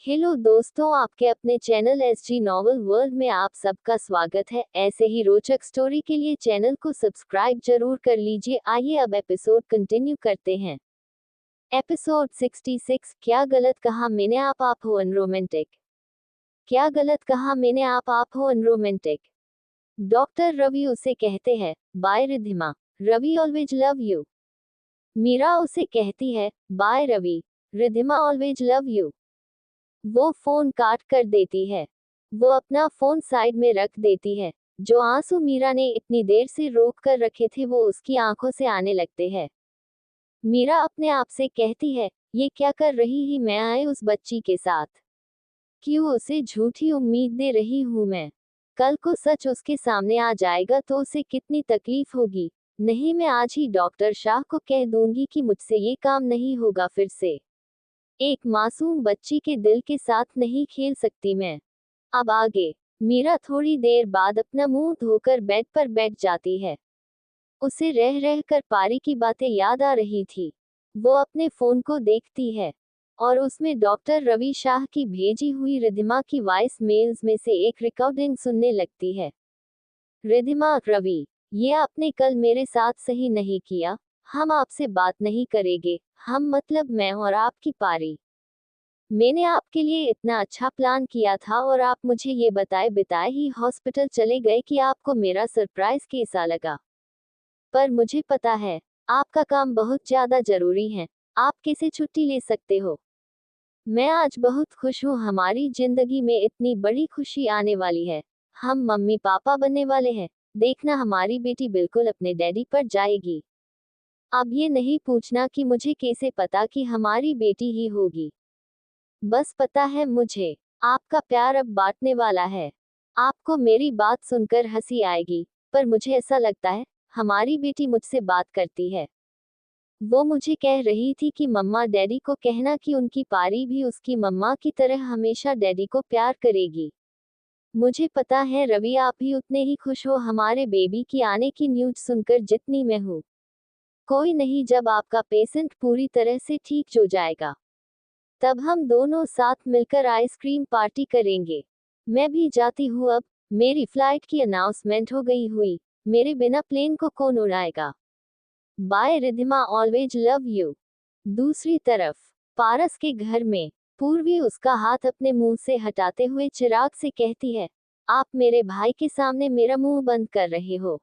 Hello दोस्तों, आपके अपने चैनल एसजी नॉवल वर्ल्ड में आप सबका स्वागत है। ऐसे ही रोचक स्टोरी के लिए चैनल को सब्सक्राइब जरूर कर लीजिए। आइए अब एपिसोड कंटिन्यू करते हैं। एपिसोड 66। क्या गलत कहा मैंने, आप हो अनरोमांटिक। क्या गलत कहा मैंने, आप हो अनरोमांटिक। डॉक्टर रवि उसे कहते हैं, bye Riddhima, Ravi always love you. Meera उसे कहती है, bye Ravi, Riddhima always love you. वो फोन काट कर देती है। वो अपना फोन साइड में रख देती है। जो आंसू मीरा ने इतनी देर से रोक कर रखे थे वो उसकी आंखों से आने लगते हैं। मीरा अपने आप से कहती है, ये क्या कर रही ही मैं आए उस बच्ची के साथ। क्यों उसे झूठी उम्मीद दे रही हूं मैं। कल को सच उसके सामने आ जाएगा तो उसे कितनी तकलीफ होगी। नहीं, मैं आज ही डॉक्टर शाह को कह दूंगी कि मुझसे ये काम नहीं होगा फिर से। एक मासूम बच्ची के दिल के साथ नहीं खेल सकती मैं। अब आगे। मीरा थोड़ी देर बाद अपना मुंह धोकर बेड पर बैठ जाती है। उसे रह रह कर पारी की बातें याद आ रही थी। वो अपने फोन को देखती है और उसमें डॉक्टर रवि शाह की भेजी हुई रिद्धिमा की वॉइस मेल्स में से एक रिकॉर्डिंग सुनने लगती है। रिद्धिमा, रवि, ये आपने कल मेरे साथ सही नहीं किया। हम आपसे बात नहीं करेंगे। हम मतलब मैं और आपकी पारी। मैंने आपके लिए इतना अच्छा प्लान किया था और आप मुझे ये बताए बिताए ही हॉस्पिटल चले गए कि आपको मेरा सरप्राइज कैसा लगा। पर मुझे पता है, आपका काम बहुत ज्यादा जरूरी है। आप कैसे छुट्टी ले सकते हो। मैं आज बहुत खुश हूँ, हमारी जिंदगी में इतनी बड़ी खुशी आने वाली है। हम मम्मी पापा बनने वाले हैं। देखना, हमारी बेटी बिल्कुल अपने डैडी पर जाएगी। अब ये नहीं पूछना कि मुझे कैसे पता कि हमारी बेटी ही होगी। बस पता है मुझे, आपका प्यार अब बांटने वाला है। आपको मेरी बात सुनकर हंसी आएगी, पर मुझे ऐसा लगता है, हमारी बेटी मुझसे बात करती है। वो मुझे कह रही थी कि मम्मा डैडी को कहना कि उनकी पारी भी उसकी मम्मा की तरह हमेशा डैडी को प्यार करेगी। मुझे पता है रवि, आप भी उतने ही खुश हो हमारे बेबी की आने की न्यूज सुनकर जितनी मैं हूँ। कोई नहीं, जब आपका पेशेंट पूरी तरह से ठीक हो जाएगा तब हम दोनों साथ मिलकर आइसक्रीम पार्टी करेंगे। मैं भी जाती हूँ अब। मेरी फ्लाइट की अनाउंसमेंट हो गई हुई। मेरे बिना प्लेन को कौन उड़ाएगा। Bye Riddhima, always love you. दूसरी तरफ पारस के घर में पूर्वी उसका हाथ अपने मुंह से हटाते हुए चिराग से कहती है, आप मेरे भाई के सामने मेरा मुंह बंद कर रहे हो।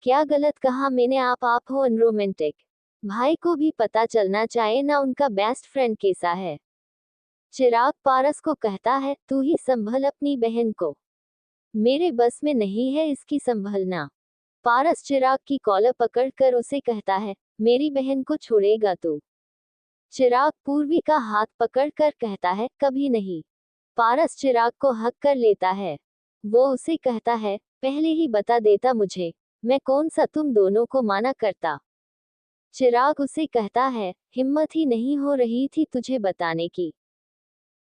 क्या गलत कहा मैंने, आप हो अनरोमांटिक। भाई को भी पता चलना चाहिए ना उनका बेस्ट फ्रेंड कैसा है। चिराग पारस को कहता है, तू ही संभल अपनी बहन को। मेरे बस में नहीं है इसकी संभलना। पारस चिराग की कॉलर पकड़कर उसे कहता है, मेरी बहन को छोड़ेगा तू। चिराग पूर्वी का हाथ पकड़कर कहता है, कभी नहीं। पारस चिराग को हक कर लेता है। वो उसे कहता है, पहले ही बता देता मुझे, मैं कौन सा तुम दोनों को माना करता। चिराग उसे कहता है, हिम्मत ही नहीं हो रही थी तुझे बताने की।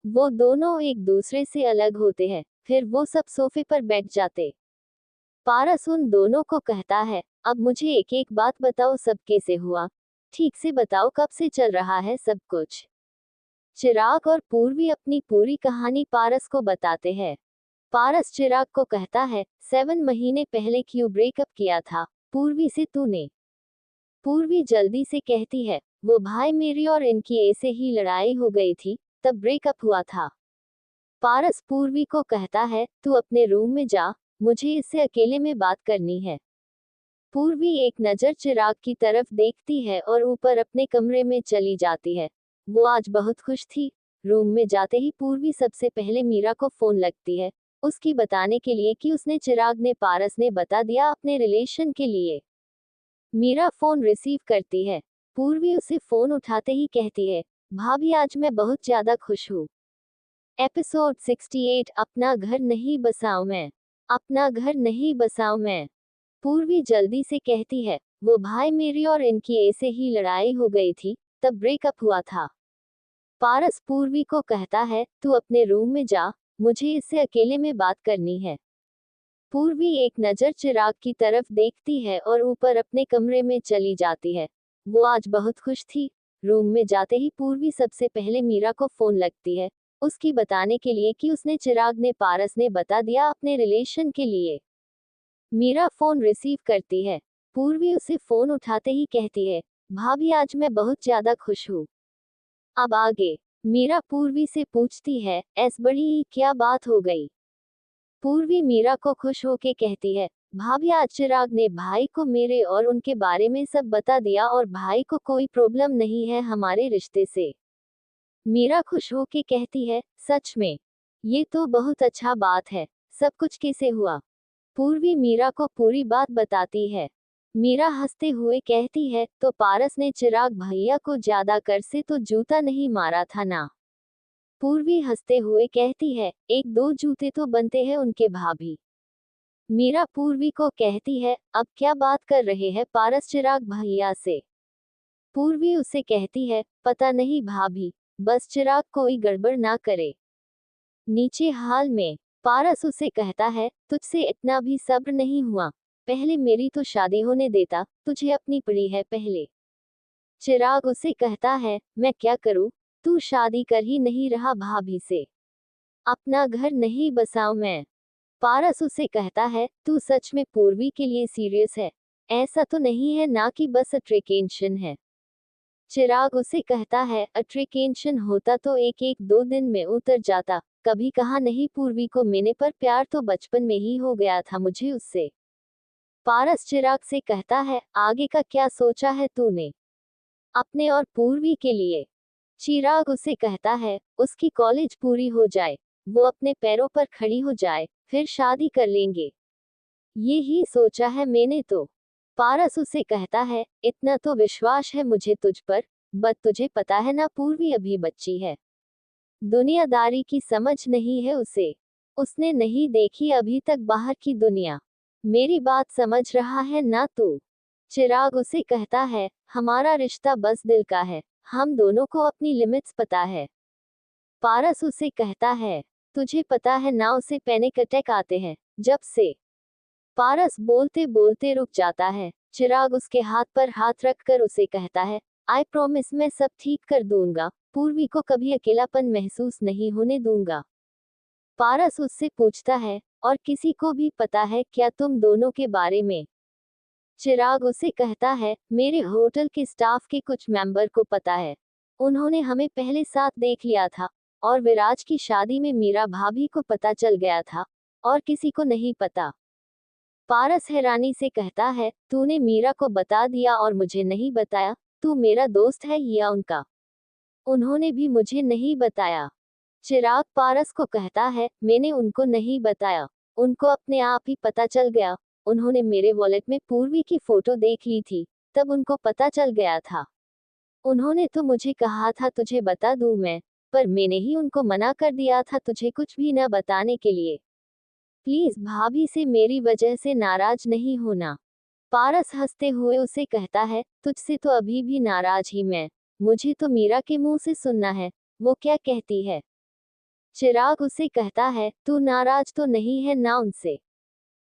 वो दोनों एक दूसरे से अलग होते हैं। फिर वो सब सोफे पर बैठ जाते। पारस उन दोनों को कहता है, अब मुझे एक एक बात बताओ, सब कैसे हुआ। ठीक से बताओ, कब से चल रहा है सब कुछ। चिराग और पूर्वी अपनी पूरी कहानी पारस को बताते हैं। पारस चिराग को कहता है, 7 महीने पहले क्यों ब्रेकअप किया था पूर्वी से तूने। पूर्वी जल्दी से कहती है, वो भाई मेरी और इनकी ऐसे ही लड़ाई हो गई थी, तब ब्रेकअप हुआ था। पारस पूर्वी को कहता है, तू अपने रूम में जा, मुझे इससे अकेले में बात करनी है। पूर्वी एक नजर चिराग की तरफ देखती है और ऊपर अपने कमरे में चली जाती है। वो आज बहुत खुश थी। रूम में जाते ही पूर्वी सबसे पहले मीरा को फोन लगती है, उसकी बताने के लिए कि उसने चिराग ने पारस ने बता दिया अपने रिलेशन के लिए। मीरा फोन रिसीव करती है। पूर्वी उसे फोन उठाते ही कहती है, भाभी आज मैं बहुत ज्यादा खुश हूँ। एपिसोड 68। अपना घर नहीं बसाऊं मैं। अपना घर नहीं बसाऊं मैं। पूर्वी जल्दी से कहती है, वो भाई मेरी और इनकी ऐसे ही लड़ाई हो गई थी, तब ब्रेकअप हुआ था। पारस पूर्वी को कहता है, तू अपने रूम में जा, मुझे इससे अकेले में बात करनी है। पूर्वी एक नजर चिराग की तरफ देखती है और ऊपर अपने कमरे में चली जाती है। वो आज बहुत खुश थी। रूम में जाते ही पूर्वी सबसे पहले मीरा को फोन लगती है, उसकी बताने के लिए कि उसने चिराग ने पारस ने बता दिया अपने रिलेशन के लिए। मीरा फोन रिसीव करती है। पूर्वी उसे फोन उठाते ही कहती है, भाभी आज मैं बहुत ज्यादा खुश हूँ। अब आगे मीरा पूर्वी से पूछती है, ऐस बड़ी क्या बात हो गई। पूर्वी मीरा को खुश होके कहती है, भाभी आज चिराग ने भाई को मेरे और उनके बारे में सब बता दिया और भाई को कोई प्रॉब्लम नहीं है हमारे रिश्ते से। मीरा खुश होके कहती है, सच में? ये तो बहुत अच्छा बात है। सब कुछ कैसे हुआ? पूर्वी मीरा को पूरी बात बताती है। मीरा हंसते हुए कहती है, तो पारस ने चिराग भैया को ज्यादा कर से तो जूता नहीं मारा था ना। पूर्वी हंसते हुए कहती है, एक दो जूते तो बनते हैं उनके भाभी। मीरा पूर्वी को कहती है, अब क्या बात कर रहे हैं पारस चिराग भैया से। पूर्वी उसे कहती है, पता नहीं भाभी, बस चिराग कोई गड़बड़ ना करे। नीचे हाल में पारस उसे कहता है, तुझसे इतना भी सब्र नहीं हुआ, पहले मेरी तो शादी होने देता, तुझे अपनी पड़ी है पहले। चिराग उसे कहता है, मैं क्या करूं, तू शादी कर ही नहीं रहा भाभी से, अपना घर नहीं बसाऊं मैं। पारस उसे कहता है, तू सच में पूर्वी के लिए सीरियस है? ऐसा तो नहीं है ना कि बस अट्रैक्शन है। चिराग उसे कहता है, अट्रैक्शन होता तो एक एक दो दिन में उतर जाता, कभी कहा नहीं पूर्वी को मैंने, पर प्यार तो बचपन में ही हो गया था मुझे उससे। पारस चिराग से कहता है, आगे का क्या सोचा है तूने अपने और पूर्वी के लिए? चिराग उसे कहता है, उसकी कॉलेज पूरी हो जाए, वो अपने पैरों पर खड़ी हो जाए, फिर शादी कर लेंगे, ये ही सोचा है मैंने तो। पारस उसे कहता है, इतना तो विश्वास है मुझे तुझ पर, बट तुझे पता है ना पूर्वी अभी बच्ची है, दुनियादारी की समझ नहीं है उसे, उसने नहीं देखी अभी तक बाहर की दुनिया। मेरी बात समझ रहा है ना तू? चिराग उसे कहता है, हमारा रिश्ता बस दिल का है, हम दोनों को अपनी लिमिट्स पता है। पारस उसे कहता है, तुझे पता है ना उसे पैनिक अटैक आते हैं जब से। पारस बोलते बोलते रुक जाता है। चिराग उसके हाथ पर हाथ रखकर उसे कहता है, आई प्रॉमिस मैं सब ठीक कर दूंगा, पूर्वी को कभी अकेलापन महसूस नहीं होने दूंगा। पारस उससे पूछता है, और किसी को भी पता है क्या तुम दोनों के बारे में? चिराग उसे कहता है, मेरे होटल के स्टाफ के कुछ मेंबर को पता है, उन्होंने हमें पहले साथ देख लिया था, और विराज की शादी में मीरा भाभी को पता चल गया था, और किसी को नहीं पता। पारस हैरानी से कहता है, तूने मीरा को बता दिया और मुझे नहीं बताया, तू मेरा दोस्त है या उनका? उन्होंने भी मुझे नहीं बताया। चिराग पारस को कहता है, मैंने उनको नहीं बताया, उनको अपने आप ही पता चल गया, उन्होंने मेरे वॉलेट में पूर्वी की फोटो देख ली थी, तब उनको पता चल गया था। उन्होंने तो मुझे कहा था तुझे बता दूं मैं, पर मैंने ही उनको मना कर दिया था तुझे कुछ भी न बताने के लिए। प्लीज भाभी से मेरी वजह से नाराज नहीं होना। पारस हंसते हुए उसे कहता है, तुझसे तो अभी भी नाराज ही मैं, मुझे तो मीरा के मुंह से सुनना है, वो क्या कहती है। चिराग उसे कहता है, तू नाराज तो नहीं है ना उनसे?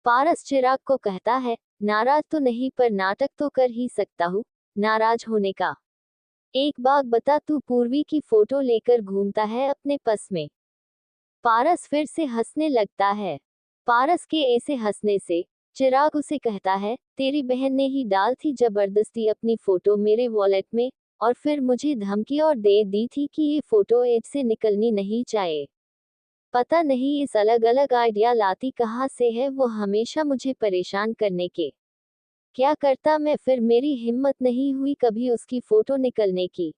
पारस चिराग को कहता है, नाराज तो नहीं पर नाटक तो कर ही सकता हूँ नाराज होने का। एक बात बता, तू पूर्वी की फोटो लेकर घूमता है अपने पर्स में? पारस फिर से हंसने लगता है। पारस के ऐसे हंसने से चिराग उसे कहता है, तेरी बहन ने ही डाल थी जबरदस्ती अपनी फोटो मेरे वॉलेट में, और फिर मुझे धमकी और दे दी थी कि ये फोटो एज से निकलनी नहीं चाहिए। पता नहीं इस अलग अलग आइडिया लाती कहाँ से है वो हमेशा मुझे परेशान करने के। क्या करता मैं फिर, मेरी हिम्मत नहीं हुई कभी उसकी फोटो निकलने की।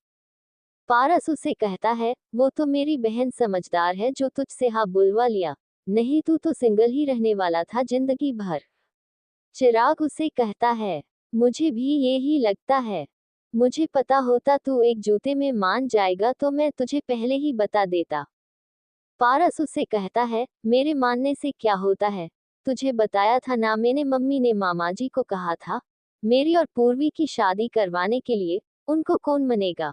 पारस उसे कहता है, वो तो मेरी बहन समझदार है जो तुझसे हाँ बुलवा लिया, नहीं तू तो सिंगल ही रहने वाला था जिंदगी भर। चिराग उसे कहता है, मुझे भी ये ही लगता है, मुझे पता होता तू एक जूते में मान जाएगा तो मैं तुझे पहले ही बता देता। पारस उसे कहता है, मेरे मानने से क्या होता है, तुझे बताया था ना मैंने, मम्मी ने मामा जी को कहा था मेरी और पूर्वी की शादी करवाने के लिए, उनको कौन मनेगा,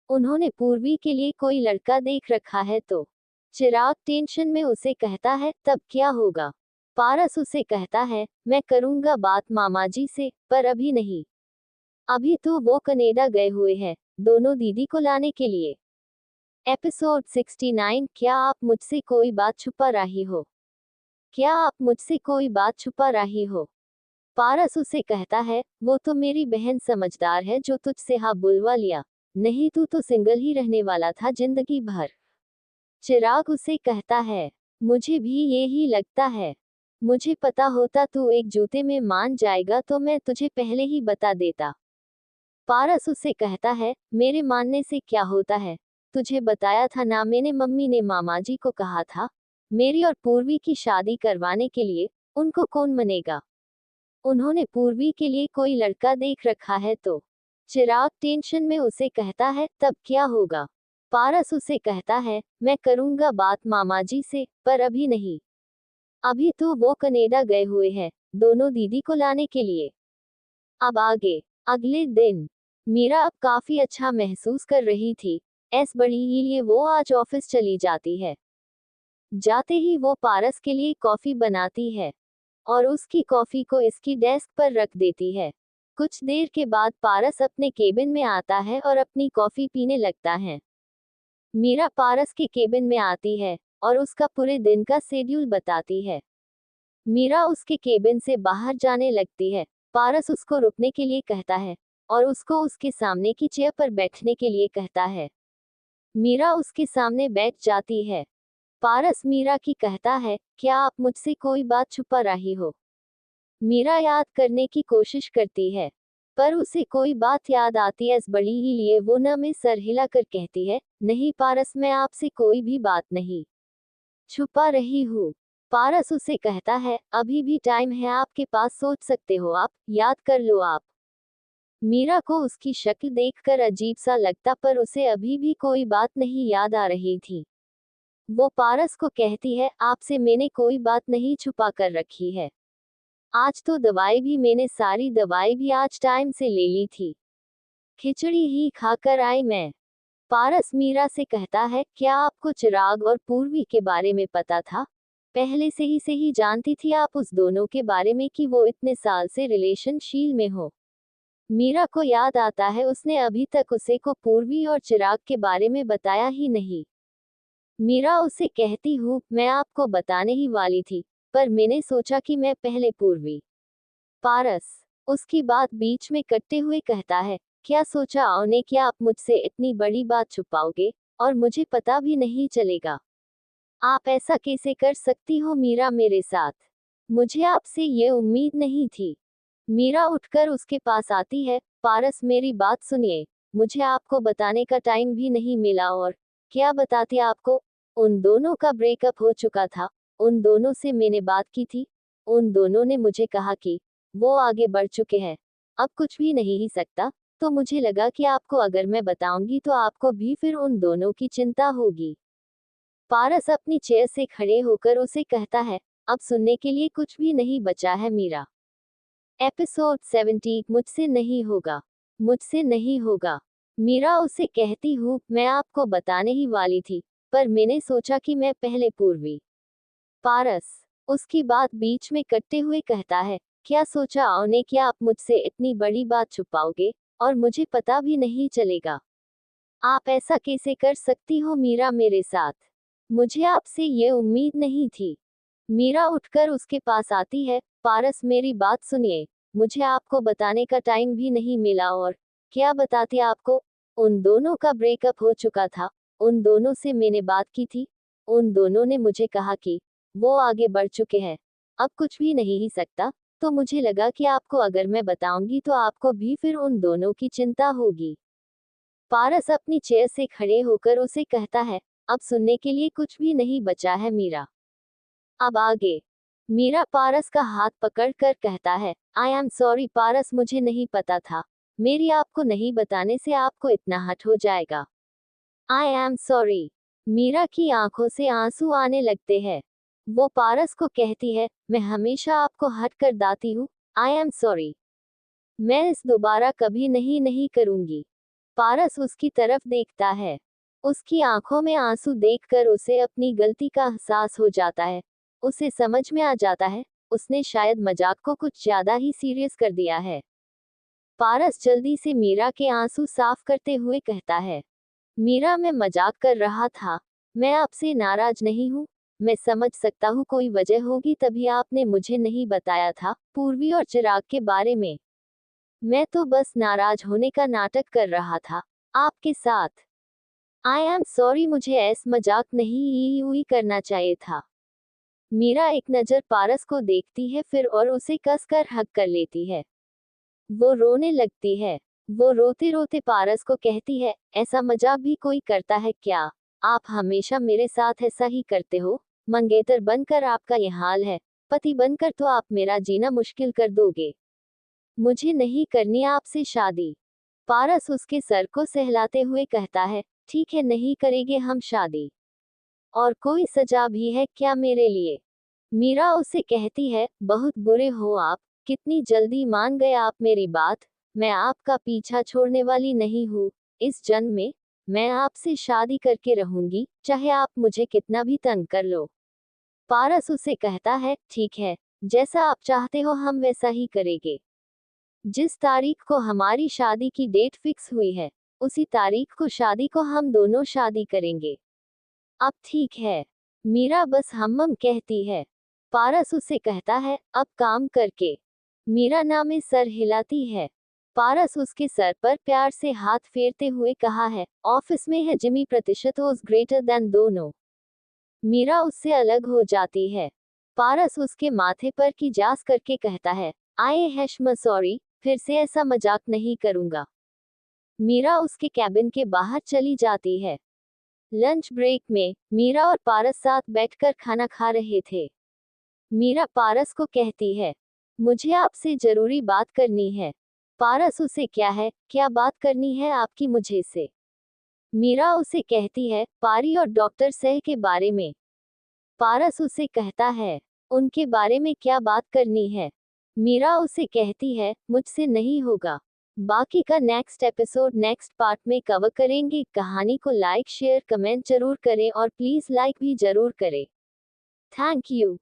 उन्होंने पूर्वी के लिए कोई लड़का देख रखा है तो। चिराग टेंशन में उसे कहता है, तब क्या होगा? पारस उसे कहता है, मैं करूंगा बात मामा जी से, पर अभी नहीं, अभी तो वो कनाडा गए हुए हैं दोनों दीदी को लाने के लिए। एपिसोड 69। क्या आप मुझसे कोई बात छुपा रही हो? क्या आप मुझसे कोई बात छुपा रही हो? पारस उसे कहता है, वो तो मेरी बहन समझदार है जो तुझसे हाँ बुलवा लिया, नहीं तू तो सिंगल ही रहने वाला था जिंदगी भर। चिराग उसे कहता है, मुझे भी ये ही लगता है। मुझे पता होता तू एक जूते में मान जाएगा तो मैं तुझे पहले ही बता देता। पारस उसे कहता है, मेरे मानने से क्या होता है? तुझे बताया था ना मैंने, मम्मी ने मामा जी को कहा था मेरी और पूर्वी की शादी करवाने के लिए। उनको कौन मनेगा? उन्होंने पूर्वी के लिए कोई लड़का देख रखा है तो। चिराग टेंशन में उसे कहता है, तब क्या होगा? पारस उसे कहता है, मैं करूंगा बात मामा जी से, पर अभी नहीं। अभी तो वो कनाडा गए हुए हैं, दोनों दीदी को लाने के लिए। अब आगे। अगले दिन मीरा अब काफी अच्छा महसूस कर रही थी। बड़ी ही लिए वो आज ऑफिस चली जाती है। जाते ही वो पारस के लिए कॉफी बनाती है और उसकी कॉफी को इसकी डेस्क पर रख देती है। कुछ देर के बाद पारस अपने केबिन में आता है और अपनी कॉफी पीने लगता है। मीरा पारस के केबिन में आती है और उसका पूरे दिन का शेड्यूल बताती है। मीरा उसके केबिन से बाहर जाने लगती है। पारस उसको रुकने के लिए कहता है और उसको उसके सामने की चेयर पर बैठने के लिए कहता है। मीरा उसके सामने बैठ जाती है। पारस मीरा की कहता है, क्या आप मुझसे कोई बात छुपा रही हो? मीरा याद करने की कोशिश करती है, पर उसे कोई बात याद आती है बड़ी ही लिए वो न में सर हिलाकर कहती है, नहीं पारस, मैं आपसे कोई भी बात नहीं छुपा रही हूँ। पारस उसे कहता है, अभी भी टाइम है आपके पास, सोच सकते हो आप, याद कर लो आप। मीरा को उसकी शक्ल देखकर अजीब सा लगता, पर उसे अभी भी कोई बात नहीं याद आ रही थी। वो पारस को कहती है, आपसे मैंने कोई बात नहीं छुपा कर रखी है। आज तो दवाई भी मैंने सारी दवाई भी आज टाइम से ले ली थी। खिचड़ी ही खाकर आई मैं। पारस मीरा से कहता है, क्या आपको चिराग और पूर्वी के बारे में पता था? पहले से ही जानती थी आप उस दोनों के बारे में कि वो इतने साल से रिलेशनशील में हो? मीरा को याद आता है उसने अभी तक उसे को पूर्वी और चिराग के बारे में बताया ही नहीं। मीरा उसे कहती हूँ, मैं आपको बताने ही वाली थी, पर मैंने सोचा कि मैं पहले पूर्वी। पारस उसकी बात बीच में कटते हुए कहता है, क्या सोचा आपने, क्या आप मुझसे इतनी बड़ी बात छुपाओगे और मुझे पता भी नहीं चलेगा? आप ऐसा कैसे कर सकती हो मीरा मेरे साथ? मुझे आपसे ये उम्मीद नहीं थी। मीरा उठकर उसके पास आती है। पारस मेरी बात सुनिए, मुझे आपको बताने का टाइम भी नहीं मिला। और क्या बताती आपको? उन दोनों का ब्रेकअप हो चुका था। उन दोनों से मैंने बात की थी। उन दोनों ने मुझे कहा कि वो आगे बढ़ चुके हैं, अब कुछ भी नहीं ही सकता। तो मुझे लगा कि आपको अगर मैं बताऊंगी तो आपको भी फिर उन दोनों की चिंता होगी। पारस अपनी चेयर से खड़े होकर उसे कहता है, अब सुनने के लिए कुछ भी नहीं बचा है मीरा। एपिसोड 70। मुझसे नहीं होगा, मुझसे नहीं होगा। मीरा उसे कहती हूँ, मैं आपको बताने ही वाली थी, पर मैंने सोचा कि मैं पहले पूर्वी। पारस उसकी बात बीच में कटते हुए कहता है, क्या सोचा आपने, क्या आप मुझसे इतनी बड़ी बात छुपाओगे और मुझे पता भी नहीं चलेगा? आप ऐसा कैसे कर सकती हो मीरा मेरे साथ? मुझे आपसे ये उम्मीद नहीं थी। मीरा उठकर उसके पास आती है। पारस मेरी बात सुनिए, मुझे आपको बताने का टाइम भी नहीं मिला। और क्या बताती आपको? उन दोनों का ब्रेकअप हो चुका था। उन दोनों से मैंने बात की थी। उन दोनों ने मुझे कहा कि वो आगे बढ़ चुके हैं, अब कुछ भी नहीं ही सकता। तो मुझे लगा कि आपको अगर मैं बताऊंगी तो आपको भी फिर उन दोनों की चिंता होगी। पारस अपनी चेयर से खड़े होकर उसे कहता है, अब सुनने के लिए कुछ भी नहीं बचा है मीरा। अब आगे। मीरा पारस का हाथ पकड़कर कहता है, आई एम सॉरी पारस, मुझे नहीं पता था। मेरी आपको नहीं बताने से आपको इतना हर्ट हो जाएगा। I am sorry. मीरा की आंखों से आंसू आने लगते हैं। वो पारस को कहती है, मैं हमेशा आपको हर्ट कर दाती हूँ। I am sorry. मैं इस दोबारा कभी नहीं नहीं करूंगी। पारस उसकी तरफ देखता है। उसकी आंखों में आंसू देखकर उसे अपनी गलती का एहसास हो जाता है। उसे समझ में आ जाता है, उसने शायद मजाक को कुछ ज्यादा ही सीरियस कर दिया है। पारस जल्दी से मीरा के आंसू साफ करते हुए कहता है, मीरा, मैं मजाक कर रहा था। मैं आपसे नाराज नहीं हूँ। मैं समझ सकता हूँ कोई वजह होगी तभी आपने मुझे नहीं बताया था पूर्वी और चिराग के बारे में। मैं तो बस नाराज होने का नाटक कर रहा था आपके साथ। आई एम सॉरी, मुझे ऐसा मजाक नहीं हुई करना चाहिए था। मीरा एक नजर पारस को देखती है फिर और उसे कसकर हक कर लेती है। वो रोने लगती है। वो रोते रोते पारस को कहती है, ऐसा मजाक भी कोई करता है क्या? आप हमेशा मेरे साथ ऐसा ही करते हो। मंगेतर बनकर आपका ये हाल है, पति बनकर तो आप मेरा जीना मुश्किल कर दोगे। मुझे नहीं करनी आपसे शादी। पारस उसके सर को सहलाते हुए कहता है, ठीक है, नहीं करेंगे हम शादी। और कोई सजा भी है क्या मेरे लिए? मीरा उसे कहती है, बहुत बुरे हो आप, कितनी जल्दी मान गए आप मेरी बात। मैं आपका पीछा छोड़ने वाली नहीं हूँ। इस जन्म में मैं आपसे शादी करके रहूंगी, चाहे आप मुझे कितना भी तंग कर लो। पारस उसे कहता है, ठीक है, जैसा आप चाहते हो हम वैसा ही करेंगे। जिस तारीख को हमारी शादी की डेट फिक्स हुई है, उसी तारीख को शादी को हम दोनों शादी करेंगे। अब ठीक है। मीरा बस हम कहती है। पारस उसे कहता है, अब काम करके। मीरा ना में सर हिलाती है। पारस उसके सर पर प्यार से हाथ फेरते हुए कहा है, ऑफिस में है जिमी प्रतिशत ओज ग्रेटर देन दोनों। मीरा उससे अलग हो जाती है। पारस उसके माथे पर की जास करके कहता है, आए हैशम सॉरी, फिर से ऐसा मजाक नहीं करूंगा। मीरा उसके कैबिन के बाहर चली जाती है। लंच ब्रेक में मीरा और पारस साथ बैठकर खाना खा रहे थे। मीरा पारस को कहती है, मुझे आपसे जरूरी बात करनी है। पारस उसे, क्या बात करनी है आपकी मुझे से? मीरा उसे कहती है, पारी और डॉक्टर सह के बारे में। पारस उसे कहता है, उनके बारे में क्या बात करनी है? मीरा उसे कहती है, मुझसे नहीं होगा। बाकी का नेक्स्ट एपिसोड नेक्स्ट पार्ट में कवर करेंगे। कहानी को लाइक शेयर कमेंट जरूर करें और प्लीज लाइक भी जरूर करें। Thank you.